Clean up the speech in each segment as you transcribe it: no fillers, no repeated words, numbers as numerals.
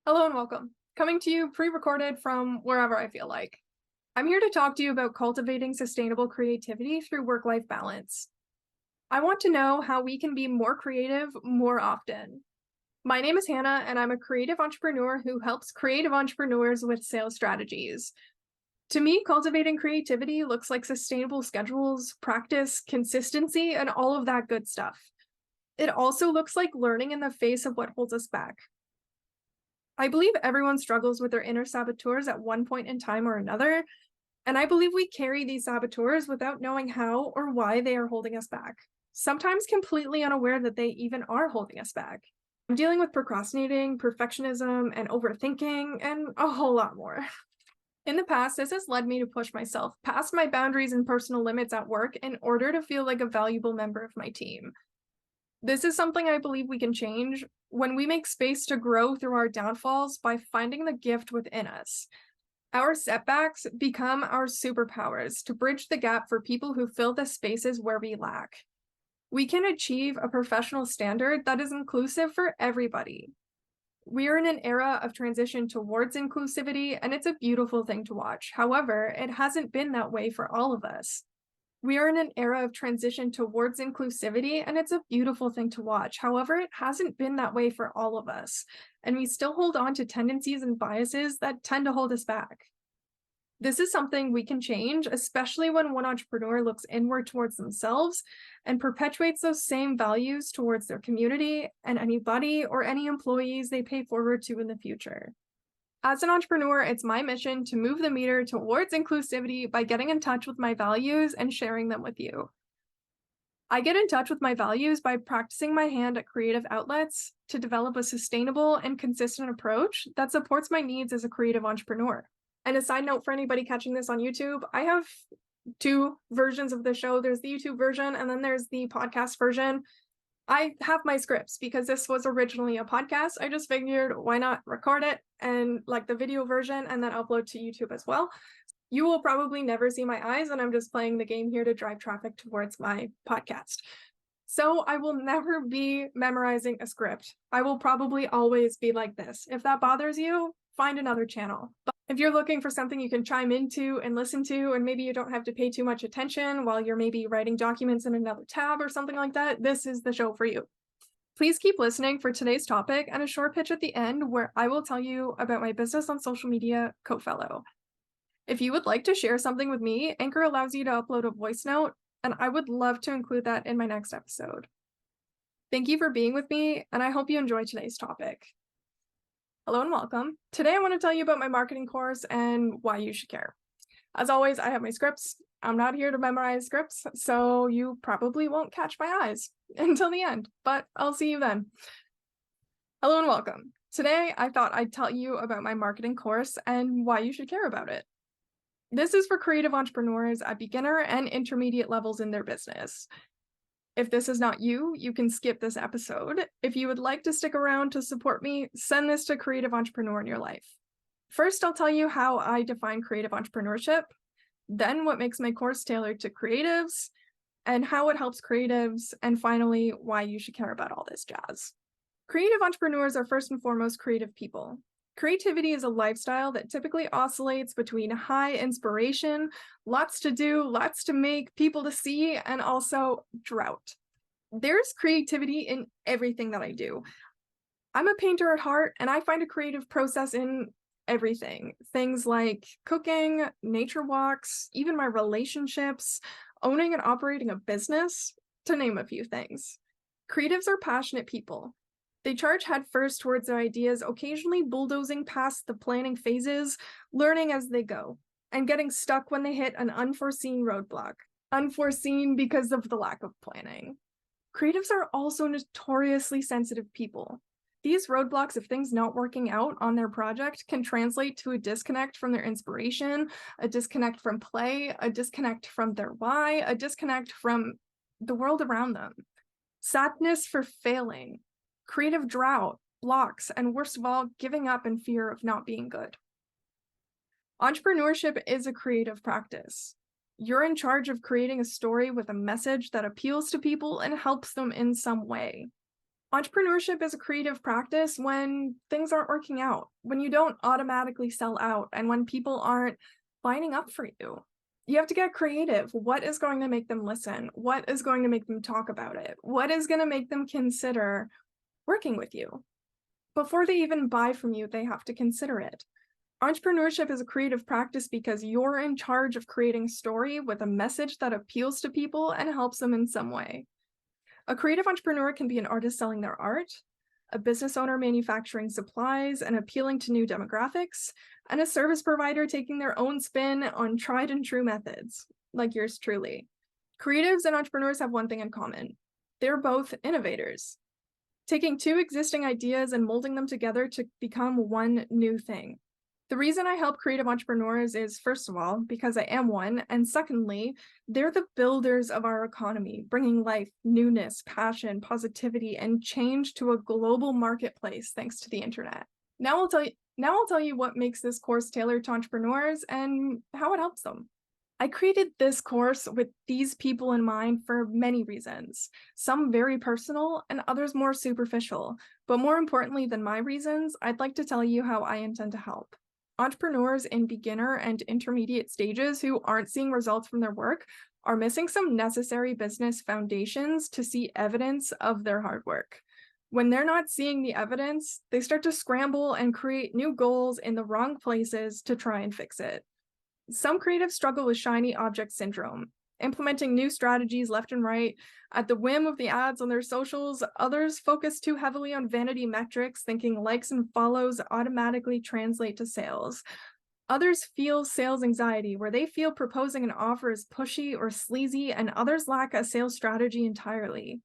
Hello and welcome. Coming to you pre-recorded from wherever I feel like. I'm here to talk to you about cultivating sustainable creativity through work-life balance. I want to know how we can be more creative more often. My name is Hannah, and I'm a creative entrepreneur who helps creative entrepreneurs with sales strategies. To me, cultivating creativity looks like sustainable schedules, practice, consistency, and all of that good stuff. It also looks like learning in the face of what holds us back. I believe everyone struggles with their inner saboteurs at one point in time or another, and I believe we carry these saboteurs without knowing how or why they are holding us back, sometimes completely unaware that they even are holding us back. I'm dealing with procrastinating, perfectionism, and overthinking, and a whole lot more. In the past, this has led me to push myself past my boundaries and personal limits at work in order to feel like a valuable member of my team. This is something I believe we can change when we make space to grow through our downfalls by finding the gift within us. Our setbacks become our superpowers to bridge the gap for people who fill the spaces where we lack. We can achieve a professional standard that is inclusive for everybody. We are in an era of transition towards inclusivity, and it's a beautiful thing to watch. However, it hasn't been that way for all of us. We are in an era of transition towards inclusivity, and it's a beautiful thing to watch. However, it hasn't been that way for all of us, and we still hold on to tendencies and biases that tend to hold us back. This is something we can change, especially when one entrepreneur looks inward towards themselves and perpetuates those same values towards their community and anybody or any employees they pay forward to in the future. As an entrepreneur, it's my mission to move the meter towards inclusivity by getting in touch with my values and sharing them with you. I get in touch with my values by practicing my hand at creative outlets to develop a sustainable and consistent approach that supports my needs as a creative entrepreneur. And a side note for anybody catching this on YouTube, I have two versions of the show. There's the YouTube version and then there's the podcast version. I have my scripts because this was originally a podcast. I just figured why not record it and like the video version and then upload to YouTube as well. You will probably never see my eyes, and I'm just playing the game here to drive traffic towards my podcast. So I will never be memorizing a script. I will probably always be like this. If that bothers you, find another channel. But if you're looking for something you can chime into and listen to, and maybe you don't have to pay too much attention while you're maybe writing documents in another tab or something like that, this is the show for you. Please keep listening for today's topic and a short pitch at the end where I will tell you about my business on social media, CoFellow. If you would like to share something with me, Anchor allows you to upload a voice note, and I would love to include that in my next episode. Thank you for being with me, and I hope you enjoy today's topic. Hello and welcome. Today I want to tell you about my marketing course and why you should care. As always, I have my scripts. I'm not here to memorize scripts, so you probably won't catch my eyes until the end, but I'll see you then. Hello and welcome. Today I thought I'd tell you about my marketing course and why you should care about it. This is for creative entrepreneurs at beginner and intermediate levels in their business. If this is not you, you can skip this episode. If you would like to stick around to support me, send this to a creative entrepreneur in your life. First, I'll tell you how I define creative entrepreneurship, then what makes my course tailored to creatives, and how it helps creatives, and finally, why you should care about all this jazz. Creative entrepreneurs are first and foremost creative people. Creativity is a lifestyle that typically oscillates between high inspiration, lots to do, lots to make, people to see, and also drought. There's creativity in everything that I do. I'm a painter at heart, and I find a creative process in everything. Things like cooking, nature walks, even my relationships, owning and operating a business, to name a few things. Creatives are passionate people. They charge headfirst towards their ideas, occasionally bulldozing past the planning phases, learning as they go, and getting stuck when they hit an unforeseen roadblock. Unforeseen because of the lack of planning. Creatives are also notoriously sensitive people. These roadblocks of things not working out on their project can translate to a disconnect from their inspiration, a disconnect from play, a disconnect from their why, a disconnect from the world around them. Sadness for failing, creative drought, blocks, and worst of all, giving up in fear of not being good. Entrepreneurship is a creative practice. You're in charge of creating a story with a message that appeals to people and helps them in some way. Entrepreneurship is a creative practice when things aren't working out, when you don't automatically sell out, and when people aren't lining up for you. You have to get creative. What is going to make them listen? What is going to make them talk about it? What is going to make them consider working with you? Before they even buy from you, they have to consider it. Entrepreneurship is a creative practice because you're in charge of creating a story with a message that appeals to people and helps them in some way. A creative entrepreneur can be an artist selling their art, a business owner manufacturing supplies and appealing to new demographics, and a service provider taking their own spin on tried and true methods, like yours truly. Creatives and entrepreneurs have one thing in common. They're both innovators, taking two existing ideas and molding them together to become one new thing. The reason I help creative entrepreneurs is, first of all, because I am one, and secondly, they're the builders of our economy, bringing life, newness, passion, positivity, and change to a global marketplace thanks to the internet. Now I'll tell you what makes this course tailored to entrepreneurs and how it helps them. I created this course with these people in mind for many reasons, some very personal and others more superficial. But more importantly than my reasons, I'd like to tell you how I intend to help. Entrepreneurs in beginner and intermediate stages who aren't seeing results from their work are missing some necessary business foundations to see evidence of their hard work. When they're not seeing the evidence, they start to scramble and create new goals in the wrong places to try and fix it. Some creatives struggle with shiny object syndrome, implementing new strategies left and right at the whim of the ads on their socials. Others focus too heavily on vanity metrics, thinking likes and follows automatically translate to sales. Others feel sales anxiety, where they feel proposing an offer is pushy or sleazy, and others lack a sales strategy entirely.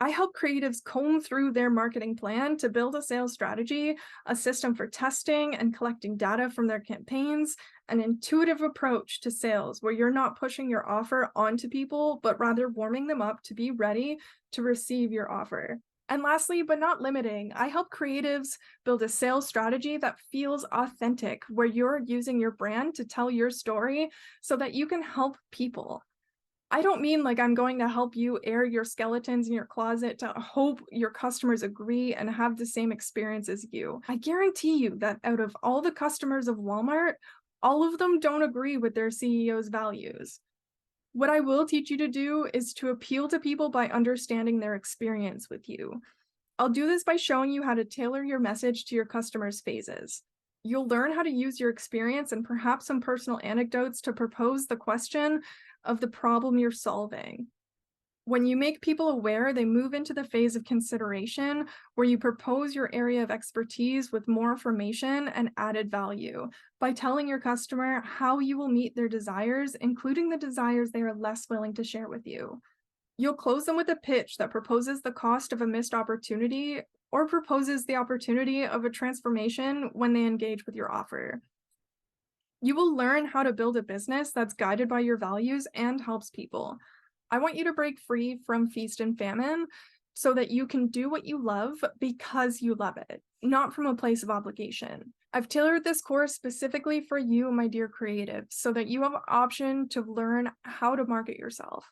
I help creatives comb through their marketing plan to build a sales strategy, a system for testing and collecting data from their campaigns, an intuitive approach to sales where you're not pushing your offer onto people, but rather warming them up to be ready to receive your offer. And lastly, but not limiting, I help creatives build a sales strategy that feels authentic, where you're using your brand to tell your story so that you can help people. I don't mean like I'm going to help you air your skeletons in your closet to hope your customers agree and have the same experience as you. I guarantee you that out of all the customers of Walmart, all of them don't agree with their CEO's values. What I will teach you to do is to appeal to people by understanding their experience with you. I'll do this by showing you how to tailor your message to your customers' phases. You'll learn how to use your experience and perhaps some personal anecdotes to propose the question of the problem you're solving. When you make people aware, they move into the phase of consideration, where you propose your area of expertise with more information and added value by telling your customer how you will meet their desires, including the desires they are less willing to share with you. You'll close them with a pitch that proposes the cost of a missed opportunity or proposes the opportunity of a transformation when they engage with your offer. You will learn how to build a business that's guided by your values and helps people. I want you to break free from feast and famine so that you can do what you love because you love it, not from a place of obligation. I've tailored this course specifically for you, my dear creatives, so that you have an option to learn how to market yourself.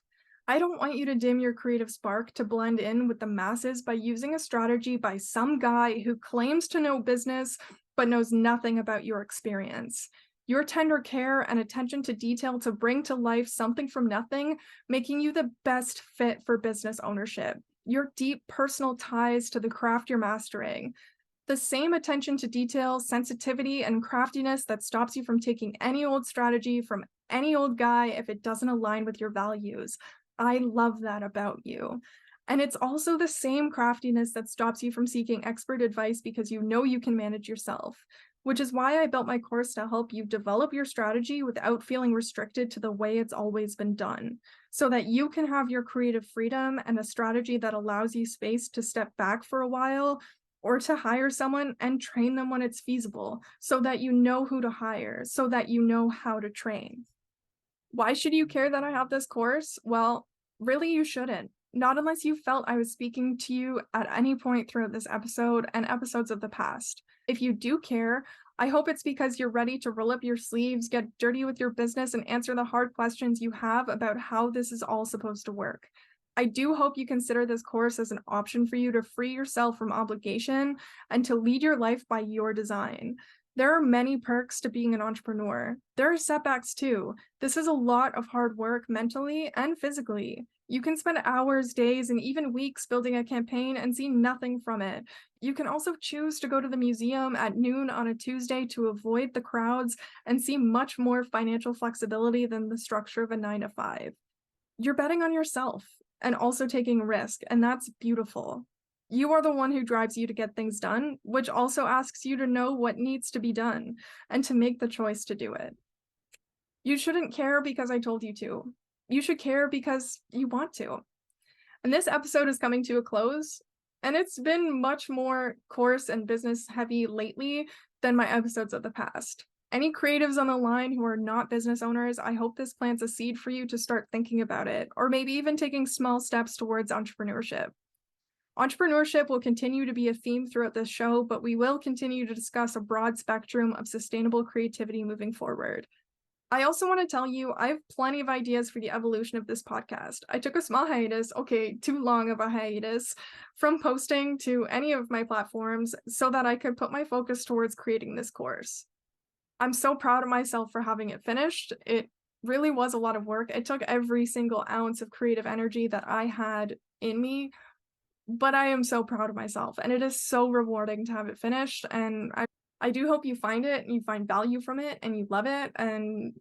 I don't want you to dim your creative spark to blend in with the masses by using a strategy by some guy who claims to know business but knows nothing about your experience. Your tender care and attention to detail to bring to life something from nothing, making you the best fit for business ownership. Your deep personal ties to the craft you're mastering. The same attention to detail, sensitivity, and craftiness that stops you from taking any old strategy from any old guy if it doesn't align with your values. I love that about you. And it's also the same craftiness that stops you from seeking expert advice because you know you can manage yourself, which is why I built my course to help you develop your strategy without feeling restricted to the way it's always been done, so that you can have your creative freedom and a strategy that allows you space to step back for a while or to hire someone and train them when it's feasible, so that you know who to hire, so that you know how to train. Why should you care that I have this course? Well, really, you shouldn't. Not unless you felt I was speaking to you at any point throughout this episode and episodes of the past. If you do care, I hope it's because you're ready to roll up your sleeves, get dirty with your business, and answer the hard questions you have about how this is all supposed to work. I do hope you consider this course as an option for you to free yourself from obligation and to lead your life by your design. There are many perks to being an entrepreneur. There are setbacks too. This is a lot of hard work mentally and physically. You can spend hours, days, and even weeks building a campaign and see nothing from it. You can also choose to go to the museum at noon on a Tuesday to avoid the crowds and see much more financial flexibility than the structure of a 9 to 5. You're betting on yourself and also taking a risk, and that's beautiful. You are the one who drives you to get things done, which also asks you to know what needs to be done and to make the choice to do it. You shouldn't care because I told you to. You should care because you want to. And this episode is coming to a close, and it's been much more course and business heavy lately than my episodes of the past. Any creatives on the line who are not business owners, I hope this plants a seed for you to start thinking about it, or maybe even taking small steps towards entrepreneurship. Entrepreneurship will continue to be a theme throughout this show, but we will continue to discuss a broad spectrum of sustainable creativity moving forward. I also want to tell you, I have plenty of ideas for the evolution of this podcast. I took a small hiatus, okay, too long of a hiatus, from posting to any of my platforms so that I could put my focus towards creating this course. I'm so proud of myself for having it finished. It really was a lot of work. It took every single ounce of creative energy that I had in me, but I am so proud of myself, and it is so rewarding to have it finished. And I do hope you find it and you find value from it and you love it. And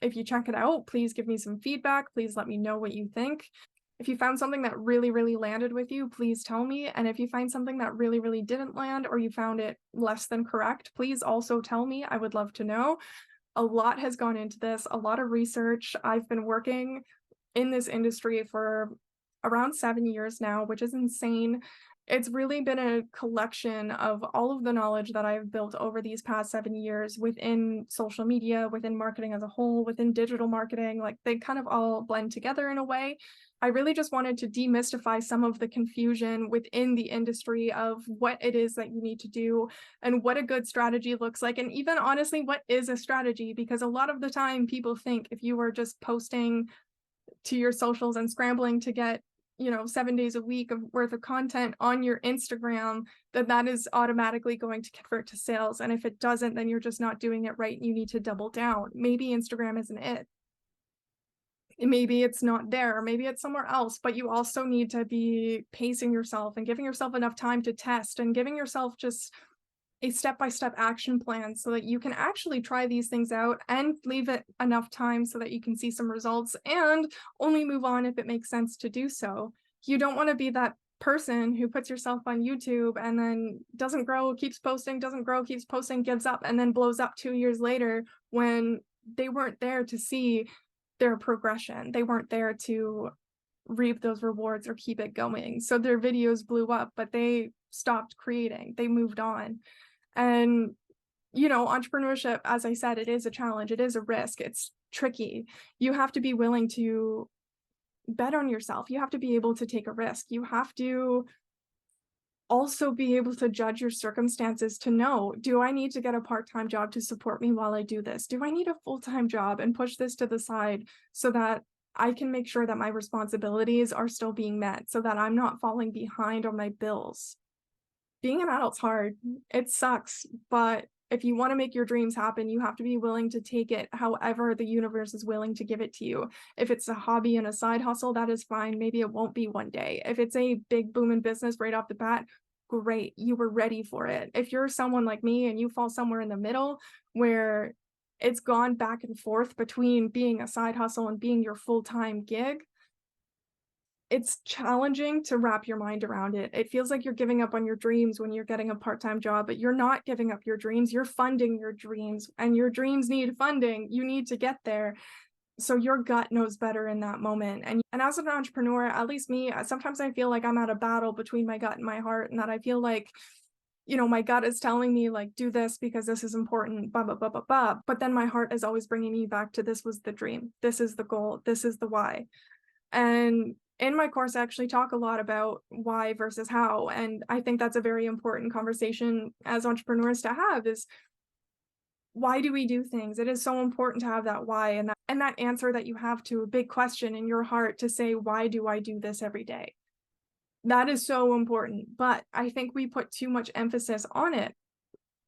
if you check it out, please give me some feedback. Please let me know what you think. If you found something that really, really landed with you, please tell me. And if you find something that really, really didn't land, or you found it less than correct, please also tell me. I would love to know. A lot has gone into this, a lot of research. I've been working in this industry for around 7 years now, which is insane. It's really been a collection of all of the knowledge that I've built over these past 7 years within social media, within marketing as a whole, within digital marketing. Like, they kind of all blend together in a way. I really just wanted to demystify some of the confusion within the industry of what it is that you need to do and what a good strategy looks like. And even honestly, what is a strategy? Because a lot of the time people think if you are just posting to your socials and scrambling to get 7 days a week of worth of content on your Instagram, that is automatically going to convert to sales. And if it doesn't, then you're just not doing it right. You need to double down. Maybe Instagram isn't it. Maybe it's not there. Maybe it's somewhere else, but you also need to be pacing yourself and giving yourself enough time to test and giving yourself just a step-by-step action plan so that you can actually try these things out and leave it enough time so that you can see some results and only move on if it makes sense to do so. You don't want to be that person who puts yourself on YouTube and then doesn't grow, keeps posting, doesn't grow, keeps posting, gives up, and then blows up 2 years later when they weren't there to see their progression. They weren't there to reap those rewards or keep it going. So their videos blew up, but they stopped creating. They moved on. And, entrepreneurship, as I said, it is a challenge. It is a risk. It's tricky. You have to be willing to bet on yourself. You have to be able to take a risk. You have to also be able to judge your circumstances to know, do I need to get a part-time job to support me while I do this? Do I need a full-time job and push this to the side so that I can make sure that my responsibilities are still being met, so that I'm not falling behind on my bills? Being an adult's hard. It sucks, but if you want to make your dreams happen, you have to be willing to take it however the universe is willing to give it to you. If it's a hobby and a side hustle, that is fine. Maybe it won't be one day. If it's a big booming business right off the bat, great. You were ready for it. If you're someone like me and you fall somewhere in the middle where it's gone back and forth between being a side hustle and being your full-time gig, it's challenging to wrap your mind around it. It feels like you're giving up on your dreams when you're getting a part-time job, but you're not giving up your dreams. You're funding your dreams, and your dreams need funding. You need to get there. So your gut knows better in that moment. And as an entrepreneur, at least me, sometimes I feel like I'm at a battle between my gut and my heart, and that I feel like, my gut is telling me, like, do this because this is important, blah, blah, blah, blah, blah. But then my heart is always bringing me back to, this was the dream. This is the goal. This is the why. And in my course, I actually talk a lot about why versus how. And I think that's a very important conversation as entrepreneurs to have, is Why do we do things? It is so important to have that why and that answer that you have to a big question in your heart to say, why do I do this every day? That is so important, but I think we put too much emphasis on it.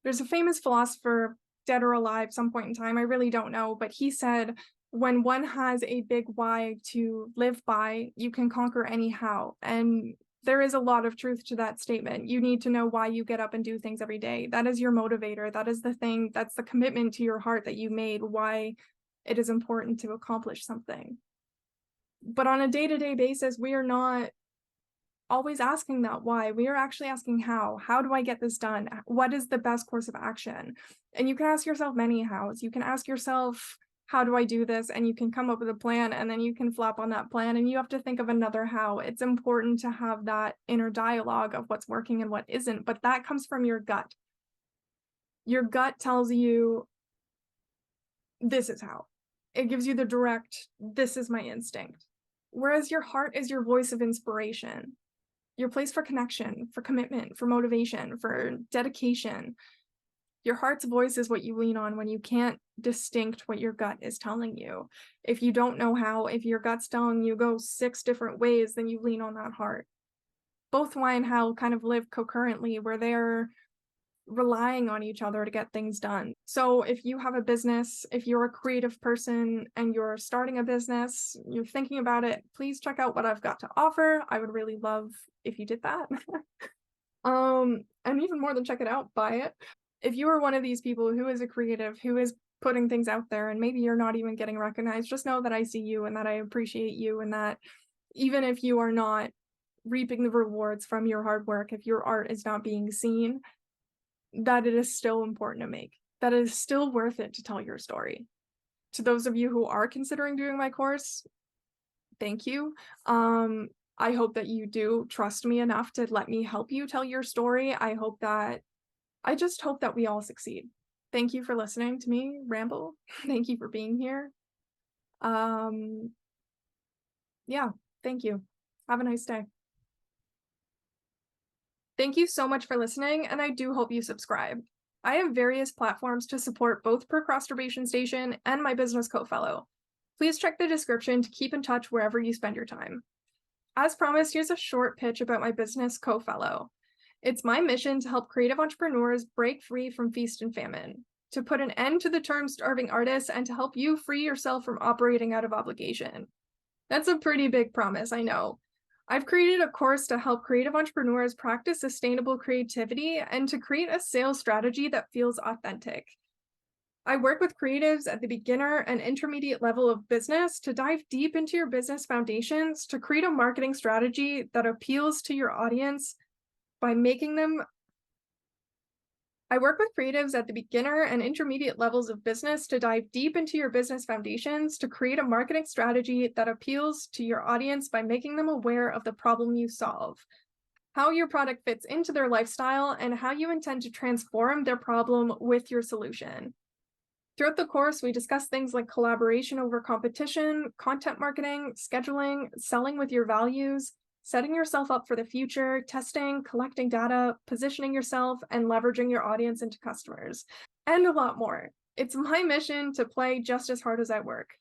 There's a famous philosopher, dead or alive, some point in time, I really don't know, but he said, when one has a big why to live by, you can conquer any how. And there is a lot of truth to that statement. You need to know why you get up and do things every day. That is your motivator. That is the thing, that's the commitment to your heart that you made, why it is important to accomplish something. But on a day-to-day basis, we are not always asking that why. We are actually asking how. How do I get this done? What is the best course of action? And you can ask yourself many hows. You can ask yourself, how do I do this? And you can come up with a plan, and then you can flop on that plan and you have to think of another how. It's important to have that inner dialogue of what's working and what isn't, but that comes from your gut. Your gut tells you, this is how. It gives you the direct, this is my instinct. Whereas your heart is your voice of inspiration, your place for connection, for commitment, for motivation, for dedication. Your heart's voice is what you lean on when you can't distinct what your gut is telling you. If you don't know how, if your gut's telling you go 6 different ways, then you lean on that heart. Both why and how kind of live concurrently, where they're relying on each other to get things done. So if you have a business, if you're a creative person and you're starting a business, you're thinking about it, please check out what I've got to offer. I would really love if you did that. And even more than check it out, buy it. If you are one of these people who is a creative, who is putting things out there, and maybe you're not even getting recognized, just know that I see you and that I appreciate you, and that even if you are not reaping the rewards from your hard work, if your art is not being seen, that it is still important to make, that it is still worth it to tell your story. To those of you who are considering doing my course, thank you. I hope that you do trust me enough to let me help you tell your story. I just hope that we all succeed. Thank you for listening to me ramble. Thank you for being here. Yeah, thank you. Have a nice day. Thank you so much for listening, and I do hope you subscribe. I have various platforms to support both Procrastination Station and my business co-fellow. Please check the description to keep in touch wherever you spend your time. As promised, here's a short pitch about my business co-fellow. It's my mission to help creative entrepreneurs break free from feast and famine, to put an end to the term starving artist, and to help you free yourself from operating out of obligation. That's a pretty big promise, I know. I've created a course to help creative entrepreneurs practice sustainable creativity and to create a sales strategy that feels authentic. I work with creatives at the beginner and intermediate level of business to dive deep into your business foundations to create a marketing strategy that appeals to your audience by making them I work with creatives at the beginner and intermediate levels of business to dive deep into your business foundations to create a marketing strategy that appeals to your audience by making them aware of the problem you solve, how your product fits into their lifestyle, and how you intend to transform their problem with your solution. Throughout the course, we discuss things like collaboration over competition, content marketing, scheduling, selling with your values, setting yourself up for the future, testing, collecting data, positioning yourself, and leveraging your audience into customers, and a lot more. It's my mission to play just as hard as I work.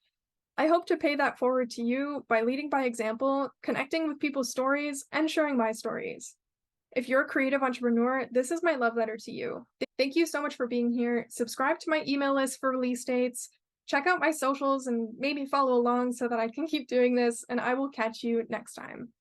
I hope to pay that forward to you by leading by example, connecting with people's stories, and sharing my stories. If you're a creative entrepreneur, this is my love letter to you. Thank you so much for being here. Subscribe to my email list for release dates. Check out my socials and maybe follow along so that I can keep doing this, and I will catch you next time.